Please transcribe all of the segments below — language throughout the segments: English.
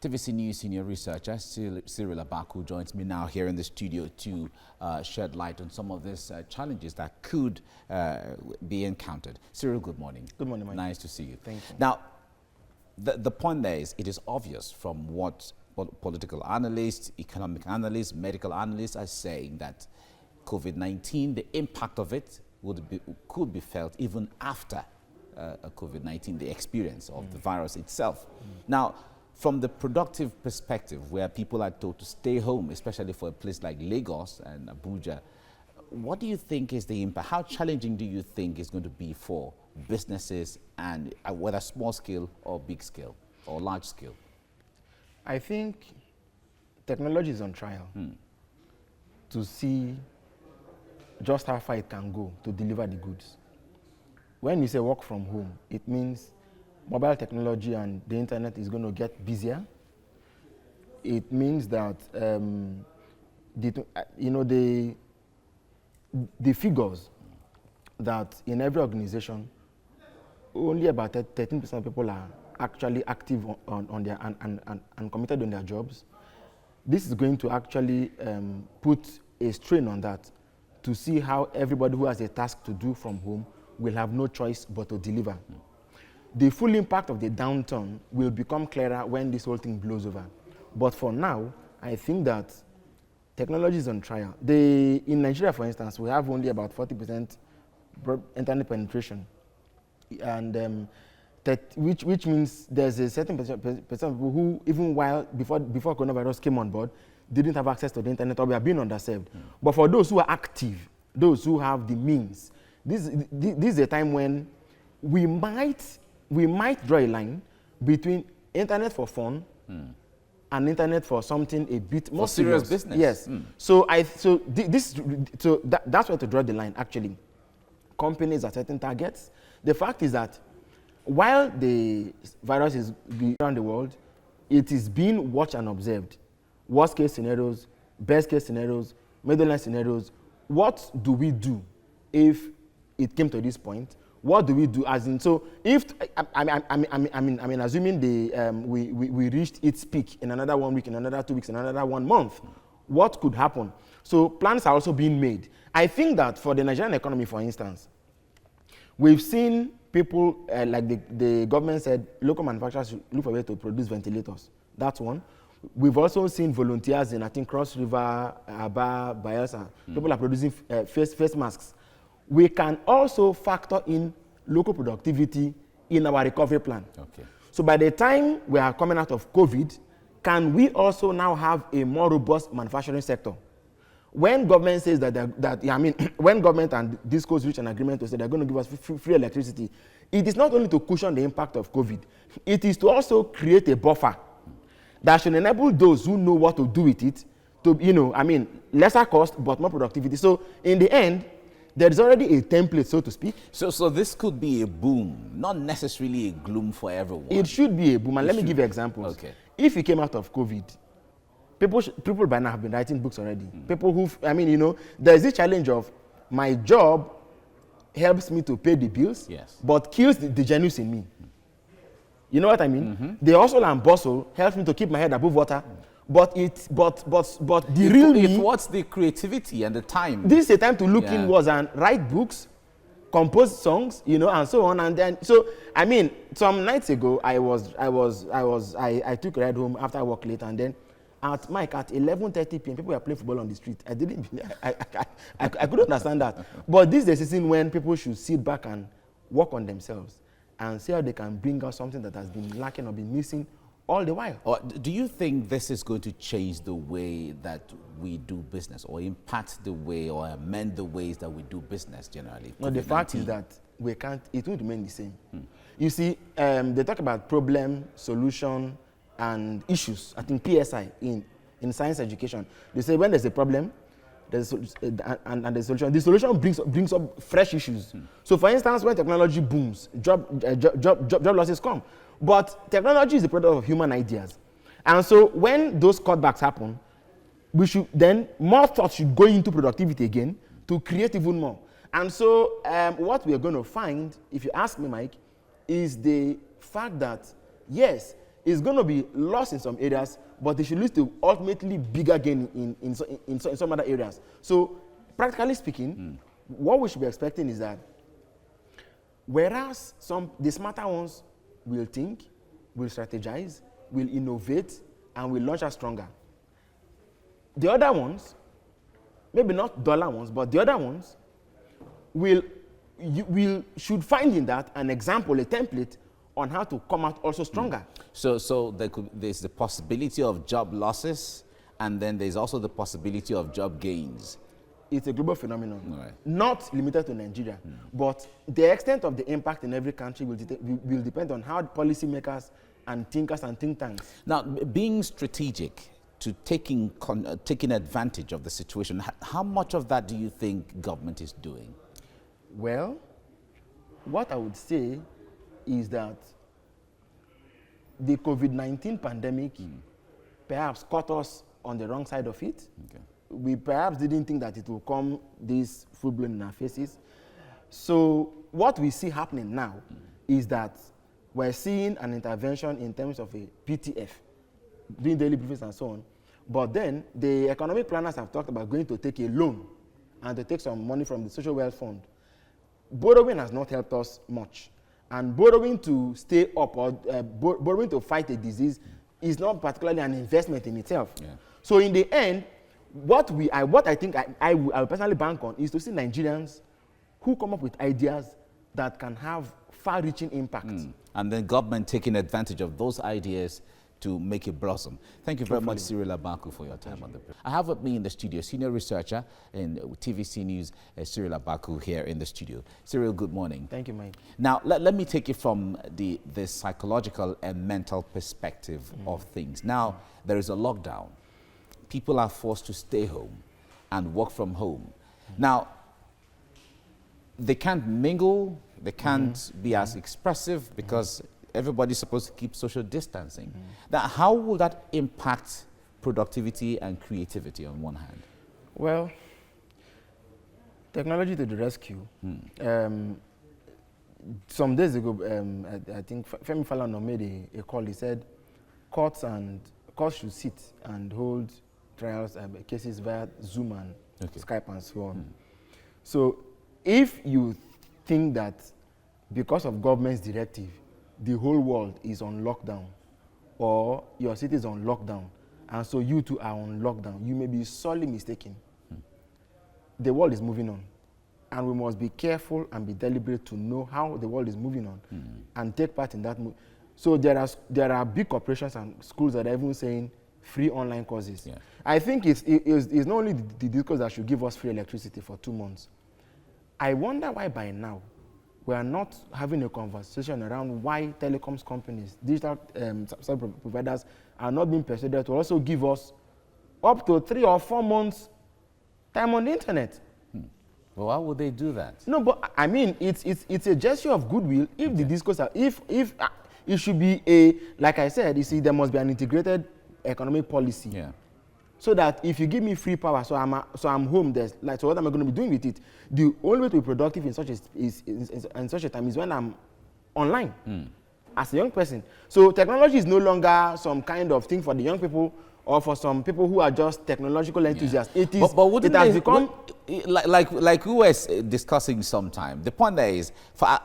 TVC News senior researcher Cyril Abaku joins me now here in the studio to shed light on some of these challenges that could be encountered. Cyril, good morning. Good morning, Mike. Nice to see you. Thank you. Now, the point there is, it is obvious from what political analysts, economic analysts, medical analysts are saying that COVID-19, the impact of it could be felt even after COVID-19, the experience of the virus itself. Now, from the productive perspective, where people are told to stay home, especially for a place like Lagos and Abuja, what do you think is the impact? How challenging do you think is going to be for businesses, and whether small scale or big scale or large scale? I think technology is on trial to see just how far it can go to deliver the goods. When you say work from home, it means mobile technology and the internet is going to get busier. It means that the figures that in every organization, only about 13% of people are actually active on their and committed on their jobs. This is going to actually put a strain on that, to see how everybody who has a task to do from home will have no choice but to deliver. The full impact of the downturn will become clearer when this whole thing blows over. But for now, I think that technology is on trial. In Nigeria, for instance, we have only about 40% internet penetration, and which means there's a certain percent of people who, even before coronavirus came on board, didn't have access to the internet or were being underserved. But for those who are active, those who have the means, this is a time when we might draw a line between internet for fun and internet for something a bit more serious business. Yes. So that's where to draw the line. Actually, companies are setting targets. The fact is that while the virus is around the world, it is being watched and observed. Worst case scenarios, best case scenarios, middle scenarios. What do we do if it came to this point? What do we do? As in, so if assuming we reached its peak in another 1 week, in another 2 weeks, in another 1 month, what could happen? So plans are also being made. I think that for the Nigerian economy, for instance, we've seen people like the government said, local manufacturers should look for a way to produce ventilators. That's one. We've also seen volunteers in, I think, Cross River, Aba, Bayelsa. People are producing face masks. We can also factor in local productivity in our recovery plan. Okay. So by the time we are coming out of COVID, can we also now have a more robust manufacturing sector? When government says when government and DISCOs reach an agreement to say they're going to give us free electricity, it is not only to cushion the impact of COVID, it is to also create a buffer that should enable those who know what to do with it to, lesser cost but more productivity. So in the end, there is already a template, so to speak. So this could be a boom, not necessarily a gloom for everyone. It should be a boom, and let me give you examples. Okay. If you came out of COVID, people by now have been writing books already. People who, there's this challenge of my job helps me to pay the bills, yes, but kills the genius in me. You know what I mean? The hustle and bustle helps me to keep my head above water, but the real me. It what's the creativity and the time? This is a time to look inwards and write books, compose songs, and so on. And then, some nights ago, I took a ride home after I work late, and then at 11:30 p.m. people were playing football on the street. I couldn't understand that. But this is the season when people should sit back and work on themselves and see how they can bring out something that has been lacking or been missing all the while. Or do you think this is going to change the way that we do business, or impact the way, or amend the ways that we do business generally? No, the fact is that it won't remain the same. You see, they talk about problem, solution, and issues. I think PSI in science education, they say when there's a problem, there's and the solution. The solution brings up fresh issues. So, for instance, when technology booms, job losses come. But technology is the product of human ideas, and so when those cutbacks happen, more thought should go into productivity again to create even more. And so, what we are going to find, if you ask me, Mike, is the fact that yes, is going to be lost in some areas, but it should lead to ultimately bigger gain in some other areas. So, practically speaking, what we should be expecting is that whereas the smarter ones will think, will strategize, will innovate, and will launch us stronger, the other ones, maybe not dollar ones, but the other ones should find in that an example, a template on how to come out also stronger. So there's the possibility of job losses, and then there's also the possibility of job gains. It's a global phenomenon, right, not limited to Nigeria. But the extent of the impact in every country will depend on how policymakers and thinkers and think tanks. Now, being strategic to taking advantage of the situation, how much of that do you think government is doing? Well, what I would say is that the COVID-19 pandemic perhaps caught us on the wrong side of it. Okay. We perhaps didn't think that it will come this full-blown in our faces. So what we see happening now is that we're seeing an intervention in terms of a PTF, doing daily briefings and so on. But then the economic planners have talked about going to take a loan and to take some money from the Social Wealth Fund. Borrowing has not helped us much. And borrowing to stay up or borrowing to fight a disease is not particularly an investment in itself. Yeah. So in the end, what I think I will personally bank on is to see Nigerians who come up with ideas that can have far-reaching impact. And then government taking advantage of those ideas to make it blossom. Thank you very much, Cyril Abaku, for your time on the program. I have with me in the studio senior researcher in TVC News, Cyril Abaku, here in the studio. Cyril, good morning. Thank you, Mike. Now, let me take it from the psychological and mental perspective of things. Now, there is a lockdown. People are forced to stay home and work from home. Now, they can't mingle, they can't be as expressive because everybody's supposed to keep social distancing. Now, how will that impact productivity and creativity on one hand? Well, technology to the rescue. Some days ago, I think Femi Falana made a call. He said courts should sit and hold trials, cases via Zoom and Skype and so on. So if you think that because of government's directive, the whole world is on lockdown, or your city is on lockdown, and so you too are on lockdown, you may be sorely mistaken. The world is moving on, and we must be careful and be deliberate to know how the world is moving on and take part in that move. So there are big corporations and schools that are even saying free online courses. Yeah. I think it's not only the discourse that should give us free electricity for 2 months. I wonder why by now we are not having a conversation around why telecoms companies, digital service providers are not being persuaded to also give us up to 3 or 4 months time on the internet. Well, why would they do that? No, but I mean, it's a gesture of goodwill. If the discourse, if it should be like I said, you see, there must be an integrated economic policy. Yeah. So that if you give me free power, so I'm home, so what am I going to be doing with it? The only way to be productive in such a time is when I'm online as a young person. So technology is no longer some kind of thing for the young people or for some people who are just technological enthusiasts. Yeah. It is. But it has become like we were discussing sometime. The point there is,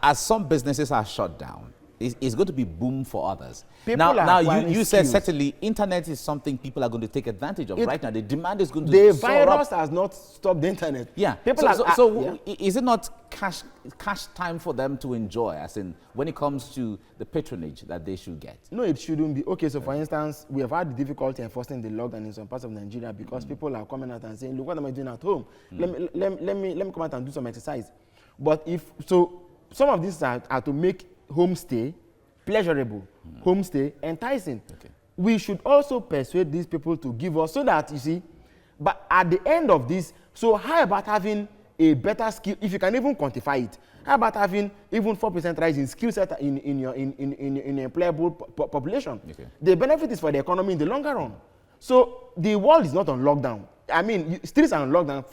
as some businesses are shut down, it's going to be boom for others. Now you said certainly internet is something people are going to take advantage of right now. The demand is going to the virus has not stopped the internet. Yeah. Is it not cash time for them to enjoy, as in when it comes to the patronage that they should get? No, it shouldn't be. Okay, so for instance, we have had difficulty enforcing the lockdown in some parts of Nigeria because people are coming out and saying, look, what am I doing at home? Let me come out and do some exercise. But some of these are to make homestay pleasurable, homestay enticing. Okay. We should also persuade these people to give us, so that, you see, but at the end of this, so how about having a better skill, if you can even quantify it, how about having even 4% rise in skill set in your employable population? Okay. The benefit is for the economy in the longer run. So the world is not on lockdown. I mean, streets are on lockdown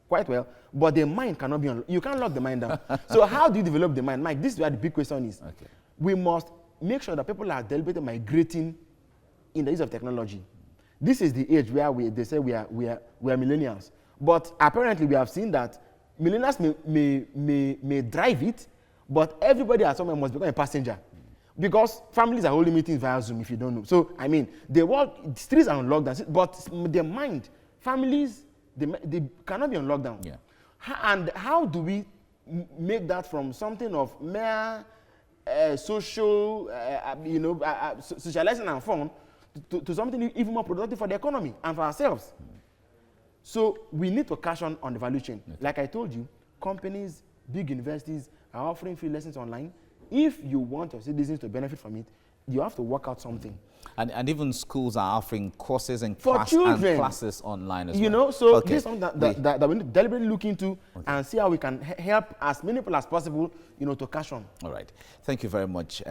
quite well, but the mind cannot be on. You can't lock the mind down. So how do you develop the mind, Mike? This is where the big question is. Okay. We must make sure that people are deliberately migrating in the use of technology. This is the age where they say we are millennials. But apparently we have seen that millennials may drive it, but everybody at some point must become a passenger. Because families are holding meetings via Zoom, if you don't know. So, I mean, the streets are on lockdown, but their mind, families, they cannot be on lockdown. Yeah. And how do we make that from something of mere social, socializing and fun to something even more productive for the economy and for ourselves? So we need to cash on the value chain. Okay. Like I told you, companies, big universities are offering free lessons online. If you want your citizens to benefit from it, you have to work out something. And even schools are offering courses and, for children, and classes online as well. You know, so okay. this is something that we need to deliberately look into and see how we can help as many people as possible, to cash on. All right. Thank you very much.